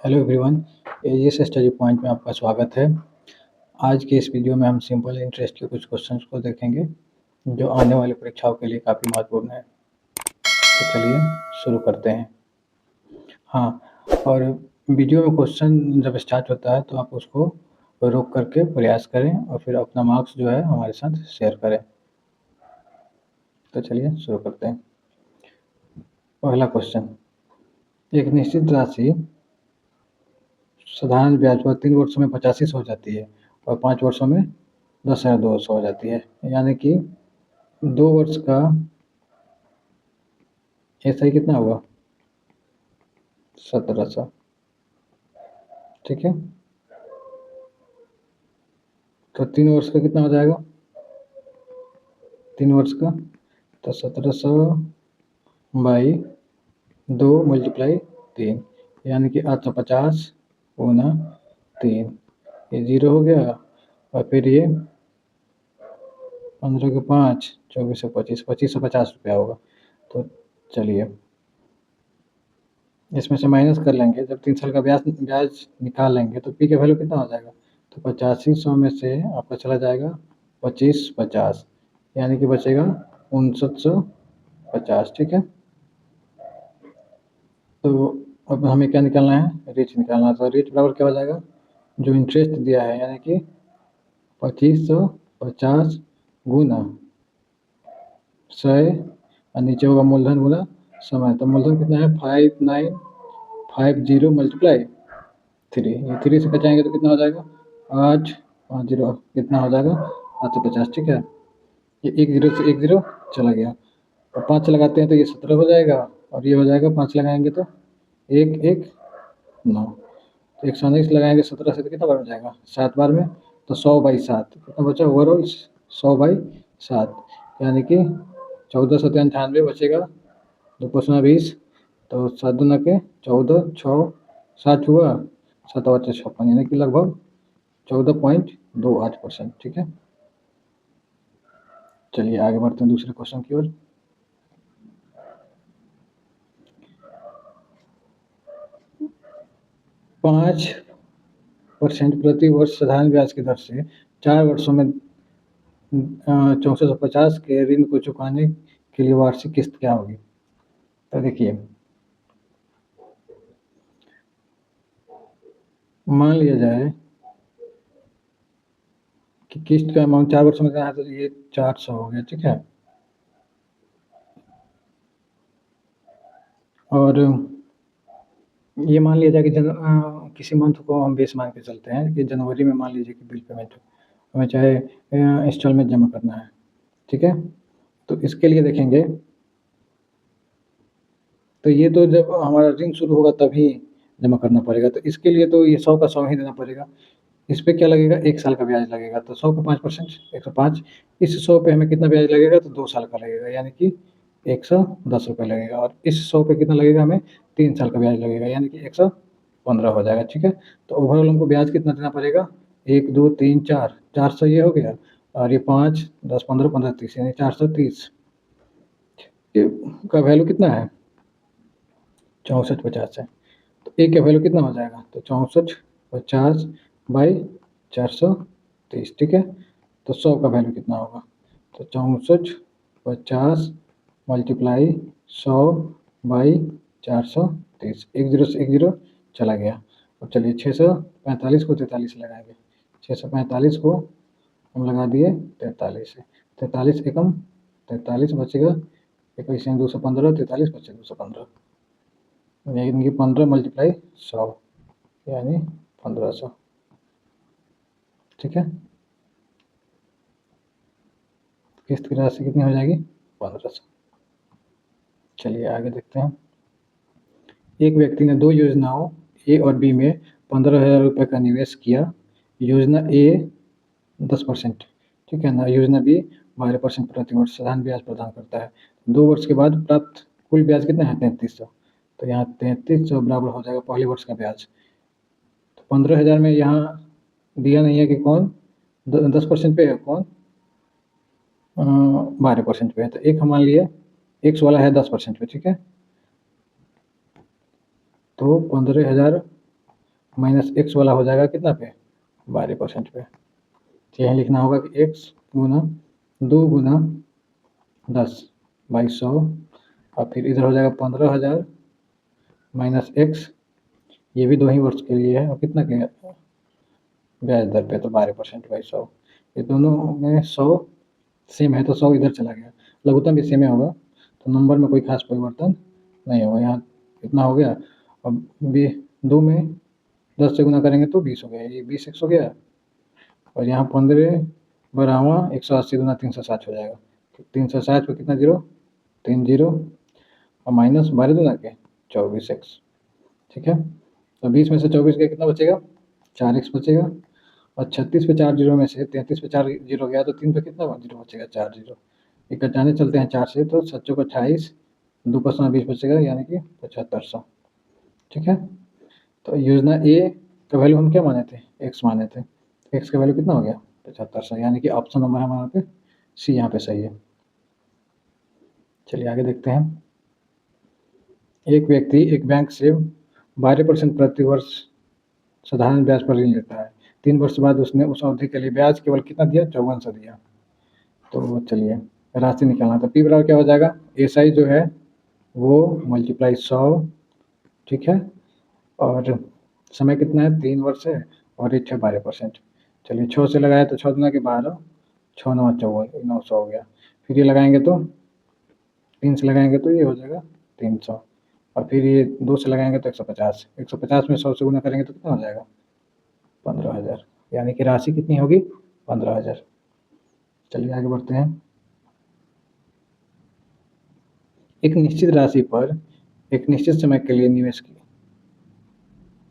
Hello everyone, AGS study point में आपका स्वागत है। आज के इस वीडियो में हम सिंपल इंटरेस्ट के कुछ क्वेश्चंस को देखेंगे जो आने वाली परीक्षाओं के लिए काफ़ी महत्वपूर्ण है। तो चलिए शुरू करते हैं। हाँ, और वीडियो में क्वेश्चन जब स्टार्ट होता है तो आप उसको रोक करके प्रयास करें और फिर अपना मार्क्स जो है हमारे साथ शेयर करें। तो चलिए शुरू करते हैं। पहला क्वेश्चन, एक निश्चित राशि साधारण ब्याज पर 3 वर्षों में 85 हो जाती है और 5 वर्षों में 10,200 हो जाती है, यानी कि 2 वर्ष का ऐसा कितना हुआ 1700। ठीक है, तो 3 वर्ष का कितना हो जाएगा 3 वर्ष का, तो 1700 बाई 2 मल्टीप्लाई 3, यानी कि 850 गुना 3, ये 0 हो गया। और फिर ये 15 के 5, 24 से 25, 2550 रुपया होगा। तो चलिए इसमें से माइनस कर लेंगे। जब 3 साल का ब्याज निकाल लेंगे तो पी का वैल्यू कितना हो जाएगा, तो 8500 में से आपका चला जाएगा 2550, यानी कि बचेगा 5950। ठीक है, तो अब हमें क्या निकालना है, रेट निकालना है। तो रेट बराबर क्या हो जाएगा, जो इंटरेस्ट दिया है यानी कि 2550 गुना 100 और नीचे होगा मूलधन गुना समय। तो मूलधन कितना है 5950 मल्टीप्लाई 3, ये 3 से बचाएंगे तो कितना हो जाएगा 850, कितना हो जाएगा 850। ठीक है, ये 1 0 से 1 0 चला गया और 5 लगाते हैं तो ये 17 हो जाएगा और ये हो जाएगा 5 लगाएंगे तो 1 1 9, तो 119 लगाएंगे 17 से तो कितना बार हो जाएगा 7 बार में, तो 100/7 कितना बचा ओवरऑल 100/7, यानी कि 1498 बचेगा। 2 क्वेश्चन 20, तो 7 दूना के 14, 6 7 हुआ, 7 और 56, यानी कि लगभग 14.28%। ठीक है, चलिए आगे बढ़ते हैं दूसरे क्वेश्चन की ओर। 5% प्रति वर्ष साधारण ब्याज की दर से 4 वर्षों में 6450 के ऋण को चुकाने के लिए वार्षिक किस्त क्या होगी। तो देखिए, मान लिया जाए कि किस्त का अमाउंट 4 वर्षों में क्या है, तो ये 400 हो गया। ठीक है, और ये मान लिया जाए कि किसी मंथ को हम बेस मान के चलते हैं कि जनवरी में मान लीजिए कि बिल पेमेंट हमें चाहे इंस्टॉलमेंट जमा करना है। ठीक है, तो इसके लिए देखेंगे, तो ये तो जब हमारा ऋण शुरू होगा तभी जमा करना पड़ेगा, तो इसके लिए तो ये 100 का 100 ही देना पड़ेगा। इस पे क्या लगेगा 1 साल का ब्याज लगेगा, तो 100 का 5% 105, इस 100 पे हमें कितना ब्याज लगेगा, तो 2 साल का लगेगा, यानी कि 110 रुपये लगेगा। और इस 100 पे कितना लगेगा हमें 3 साल का ब्याज लगेगा, यानी कि 115 हो जाएगा। ठीक है, तो ओवरऑल हमको ब्याज कितना देना पड़ेगा 1 2 3 4, 400 ये हो गया, और ये 5 10 15 15 30, यानी 430 का वैल्यू कितना है 6450 है। तो ए का वैल्यू कितना हो जाएगा, तो 6450 बाई 430। ठीक है, तो 100 का वैल्यू कितना होगा, तो 6450 मल्टीप्लाई 100 बाई 430, 1 0 से 1 0 चला गया। और चलिए 645 को 43 लगाएंगे, 645 को हम लगा दिए 43 से, 43 एकम 43 बचेगा, 21 215, 43 बचे 215, यानी कि 15 मल्टीप्लाई 100, यानी 1500। ठीक है, किस्त की राशि कितनी हो जाएगी 1500। चलिए आगे देखते हैं। एक व्यक्ति ने 2 योजनाओं ए और बी में 15,000 रुपये का निवेश किया। योजना ए 10%, ठीक है ना, योजना बी 12% प्रति वर्ष साधारण ब्याज प्रदान करता है। 2 वर्ष के बाद प्राप्त कुल ब्याज कितना है 3300, तो यहाँ 3300 बराबर हो जाएगा पहले वर्ष का ब्याज। तो 15,000 में यहाँ दिया नहीं है कि कौन 10% पे है, कौन 12% पे है, तो एक हम मान लिए 100 वाला है 10% पे। ठीक है, तो 15,000 माइनस एक्स वाला हो जाएगा कितना पे, 12% पे। तो यहाँ लिखना होगा कि x गुना 2 गुना 10/100 और फिर इधर हो जाएगा 15,000 माइनस एक्स, ये भी 2 ही वर्ष के लिए है और कितना के ब्याज दर पे, तो 12%/100। ये दोनों में 100 सेम है तो 100 इधर चला गया, लघुत्तम भी सेम होगा तो नंबर में कोई खास परिवर्तन नहीं होगा। यहाँ कितना हो गया, अब 2 में 10 से गुना करेंगे तो 20 हो गया, ये 20x हो गया और यहाँ 15 बराबर 180 गुना 360 हो जाएगा। 360 पे कितना जीरो, 3 जीरो और माइनस 12 गुना के 24x। ठीक है, तो 20 में से 24 गया कितना बचेगा, 4x बचेगा और 36 पे 4 जीरो में से 33 पे 4 जीरो गया तो 3 पे कितना जीरो बचेगा, 4 जीरो। एक घटाने चलते हैं 4 से तो 7 को 28, 2 का 20 बचेगा यानी कि 7500। ठीक है, तो योजना ए का वैल्यू हम क्या माने थे, एक्स माने थे, एक्स का वैल्यू कितना हो गया 7500, यानी कि ऑप्शन नंबर हमारा पे सी यहाँ पे सही है। चलिए आगे देखते हैं। एक व्यक्ति एक बैंक से 12% प्रति वर्ष साधारण ब्याज पर ऋण लेता है। 3 वर्ष बाद उसने उस अवधि के लिए ब्याज केवल कितना दिया, 5400 दिया। तो चलिए राशि निकालना, तो पी बराबर क्या हो जाएगा, एस आई जो है वो मल्टीप्लाई 100, ठीक है, और समय कितना है, 3 वर्ष है और रेट है 12%। चलिए 6 से लगाया तो 6 दूना के 12, 6 9 54, 900 हो गया। फिर ये लगाएंगे तो 3 से लगाएंगे तो ये हो जाएगा 300 और फिर ये 2 से लगाएंगे तो 150, 150 में 100 से गुना करेंगे तो कितना हो जाएगा 15,000, यानी कि राशि कितनी होगी 15,000। चलिए आगे बढ़ते हैं। एक निश्चित राशि पर एक निश्चित समय के लिए निवेश की,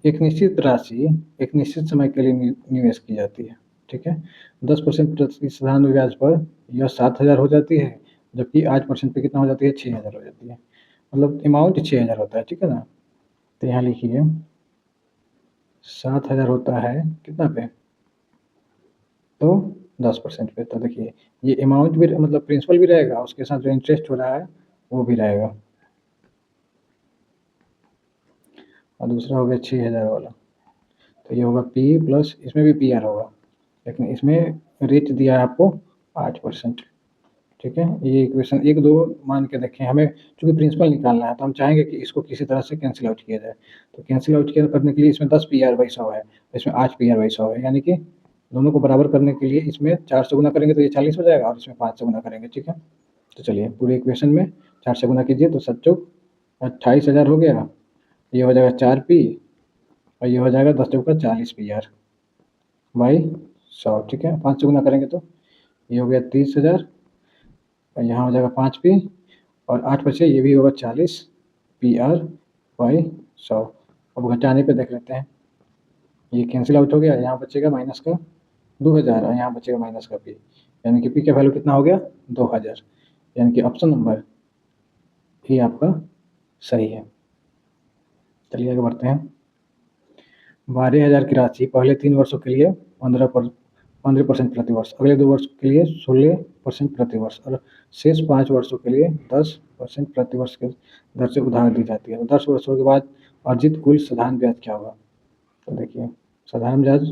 एक निश्चित राशि एक निश्चित समय के लिए निवेश की जाती है। ठीक है, 10% प्रति साधारण ब्याज पर यह 7,000 हो जाती है, जबकि 8% पे कितना हो जाती है, 6,000 हो जाती है। मतलब अमाउंट 6,000 होता है। ठीक है ना, तो यहाँ लिखिए 7,000 होता है कितना पे, तो 10% पे। तो देखिए ये अमाउंट भी मतलब प्रिंसिपल भी रहेगा, उसके साथ जो इंटरेस्ट हो रहा है वो भी रहेगा। और दूसरा हो गया 6,000 वाला, तो ये होगा पी प्लस, इसमें भी पी आर होगा, लेकिन इसमें रेट दिया है आपको 8%। ठीक है, ये इक्वेशन 1 2 मान के देखें, हमें चूंकि प्रिंसिपल निकालना है तो हम चाहेंगे कि इसको किसी तरह से कैंसिल आउट किया जाए। तो कैंसिल आउट करने के लिए इसमें 10 पी आर बाई 100 है, इसमें 8 पी आर बाई 100 है, यानी कि दोनों को बराबर करने के लिए इसमें 4 से गुना करेंगे तो ये 40 हो जाएगा और इसमें 5 से गुना करेंगे। ठीक है, तो चलिए पूरे इक्वेशन में 4 से गुना कीजिए तो 7 चौक 28,000 हो गया, ये हो जाएगा 4 पी और ये हो जाएगा 10 चौका 40 पी आर बाई 100। ठीक है, 5 से गुना करेंगे तो ये हो गया 30,000 और यहाँ हो जाएगा 5 पी और 8 बचे, ये भी होगा 40 पी आर बाई 100। अब घटाने पे देख लेते हैं, ये कैंसिल आउट हो गया, यहाँ बचेगा माइनस का 2,000 और यहाँ बचेगा माइनस का पी, यानी कि पी का वैल्यू कितना हो गया 2,000, यानी कि ऑप्शन नंबर ही आपका सही है। चलिए आगे बढ़ते हैं। 12,000 की राशि पहले 3 वर्षों के लिए 15% प्रति वर्ष, अगले 2 वर्ष के लिए 16% प्रति वर्ष और शेष 5 वर्षों के लिए 10% प्रति वर्ष के दर से उधार दी जाती है। तो 10 वर्षों के बाद अर्जित कुल साधारण ब्याज क्या होगा, तो देखिए साधारण ब्याज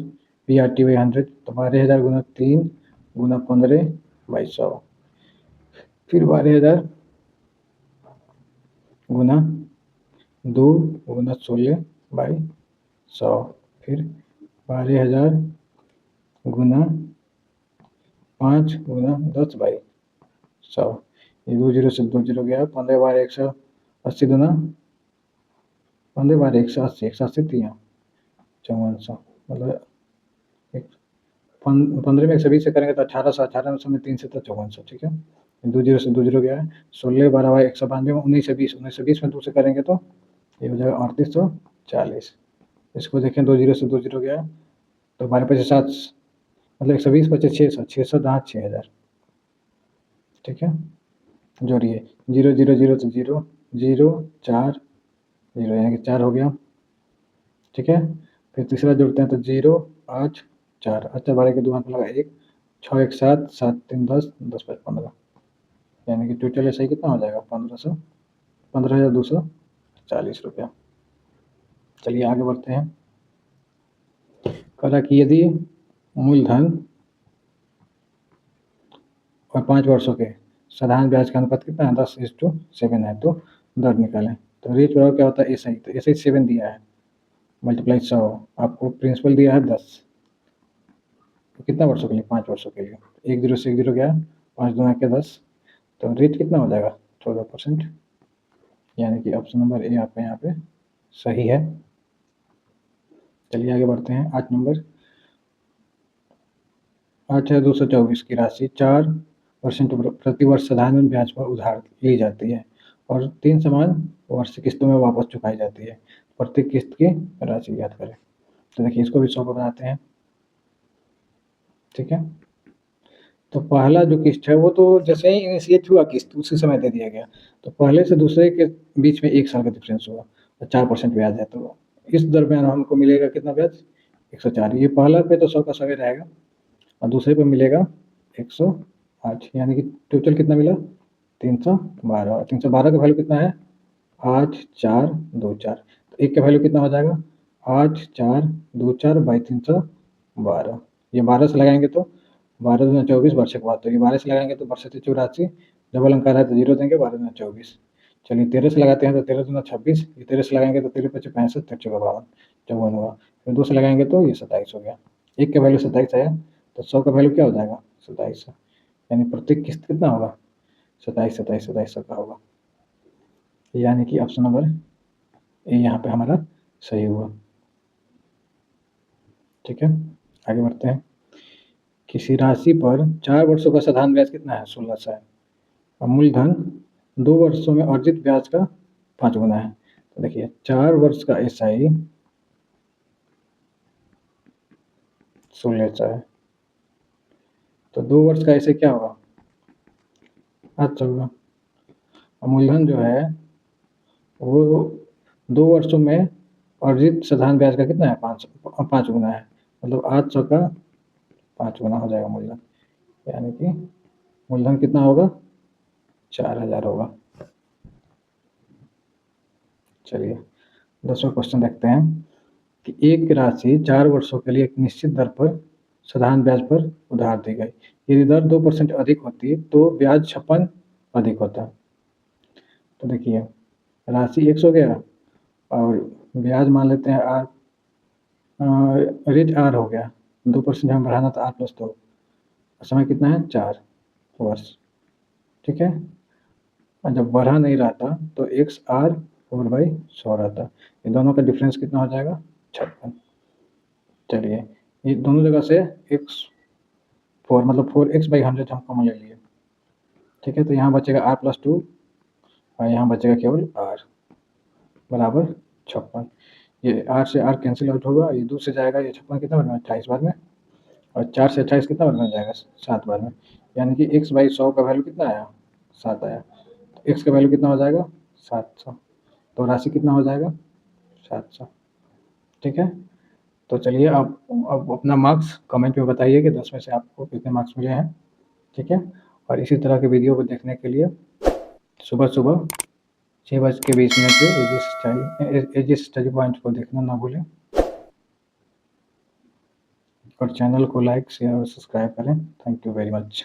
पी आर टी बाई 100, तो 12,000 गुना 3 गुना 15 बाई 100, फिर 12,000 गुना 2 गुना 16 बाई 100, फिर 12,000 गुना 5 गुना 10 बाई 100, ये 2 जीरो से 2 जीरो गया, 15 बार 180 गुना 15 बार 180, 180 3 5400, मतलब 15 में 120 से करेंगे तो 1800, 1800 में 3 से तो 5400। ठीक है, 2 जीरो से 2 जीरो गया है, 16 12 बाई 192 में 1920, 1920 में 2 से करेंगे तो ये हो जाएगा 3840। इसको देखें 2 जीरो से 2 जीरो गया तो 12 पचे 7, मतलब 120 पचे 600, 600 दहाँ 6,000। ठीक है, जोड़िए 0 0 0 तो 0 0 4 0, यानी कि 4 हो गया। ठीक है, फिर तीसरा जोड़ते हैं तो 0 8 4, अच्छा 12 के 2 हाथ लगा 1, 6 1 7 7 3 10 10 5 15, यानी कि टोटल ऐसा ही कितना हो जाएगा 15,240 रुपया। चलिए आगे बढ़ते हैं। कहा कि यदि मूलधन और 5 वर्षों के साधारण ब्याज का अनुपात कितना है, 10:7 है, तो दर निकालें। तो रेट बराबर क्या होता है, एसआई। तो एसआई 7 दिया है, मल्टीप्लाई 100, आपको प्रिंसिपल दिया है 10, तो कितना वर्षों के लिए, 5 वर्षों के लिए। 1 0 से 1 0 गया, 5 दूना के 10, तो रेट कितना हो जाएगा, 14%। यानी कि ऑप्शन नंबर ए आपका यहाँ पे सही है। चलिए आगे बढ़ते हैं। 8 नंबर, 8,224 की राशि 4% प्रति वर्ष साधारण ब्याज पर उधार ली जाती है और 3 समान वार्षिक किस्तों में वापस चुकाई जाती है। प्रत्येक किस्त की राशि ज्ञात करें। तो देखिए इसको भी 100 पर बनाते हैं, ठीक है। तो पहला जो किस्त है वो तो जैसे ही इनिशिएट हुआ किस्त उसी समय दे दिया गया, तो पहले से दूसरे के बीच में 1 साल का डिफरेंस हुआ और 4% ब्याज है, तो इस दरमियान हमको मिलेगा कितना ब्याज, 104। ये पहला पे तो 100 का 100 ही रहेगा और दूसरे पे मिलेगा 108, यानी कि टोटल कितना मिला, 312। 312 का वैल्यू कितना है, 8424। तो एक का वैल्यू कितना हो जाएगा, 8424 बाई 312। ये 12 से लगाएंगे तो 12 दूना 24 वर्ष के बाद, तो ये 12 से लगाएंगे तो वर्ष 84, डबल अंक आ रहा है तो 0 देंगे, 12 दूना 24। चलिए 13 से लगाते हैं तो 13 दूना 26, ये 13 से लगाएंगे तो 13 पच्चीस 65, 13 चौका 52, 54 हुआ। फिर 2 से लगाएंगे तो ये 27 हो गया। एक का वैल्यू 27 आया, तो 100 का वैल्यू क्या हो जाएगा, 27। यानी प्रत्येक किस्त कितना होगा, 27 27 27 का होगा। यानी कि ऑप्शन नंबर ए यहाँ पे हमारा सही हुआ, ठीक है। आगे बढ़ते हैं। किसी राशि पर 4 वर्षों का साधारण ब्याज कितना है, 1600 है और मूलधन 2 वर्षों में अर्जित ब्याज का 5 गुना है। तो देखिए 4 वर्ष का एसआई 1600 है, तो 2 वर्ष का एसआई क्या होगा, 800 होगा। और मूलधन जो है वो 2 वर्षों में अर्जित साधारण ब्याज का कितना है, 5 गुना है, मतलब 800 का 5 गुना हो जाएगा मूलधन। यानी कि मूलधन कितना होगा, 4000 होगा। चलिए 10वां क्वेश्चन देखते हैं कि एक राशि 4 वर्षों के लिए एक निश्चित दर पर साधारण ब्याज पर उधार दी गई। यदि दर 2% अधिक होती तो ब्याज 56 अधिक होता। तो देखिए राशि 100 गया और ब्याज मान लेते हैं आर, रेट आर हो गया, 2% हमें बढ़ाना था, R+2, समय कितना है, 4 वर्ष, ठीक है। और जब बढ़ा नहीं रहा था तो XR4/100 रहता, ये दोनों का डिफरेंस कितना हो जाएगा, 56। चलिए ये दोनों जगह से x4 मतलब 4x/100 हम कॉमन ले लिए, ठीक है। तो यहाँ बचेगा R+2 और यहाँ बचेगा केवल R बराबर 56। ये R से R कैंसिल आउट होगा, ये 2 से जाएगा, ये 56 कितना बार में, 28 बार में, और 4 से 28 कितना बार में जाएगा, 7 बार में। यानी कि x/100 का वैल्यू कितना आया, 7 आया। तो x का वैल्यू कितना हो जाएगा, 700। तो राशि कितना हो जाएगा, 700, ठीक है। तो चलिए आप अब अपना मार्क्स कमेंट में बताइए कि 10 में से आपको कितने मार्क्स मिले हैं, ठीक है। और इसी तरह के वीडियो को देखने के लिए सुबह सुबह 6:20 पे एजिस स्टडी पॉइंट को देखना ना भूलें और चैनल को लाइक शेयर और सब्सक्राइब करें। Thank you very much.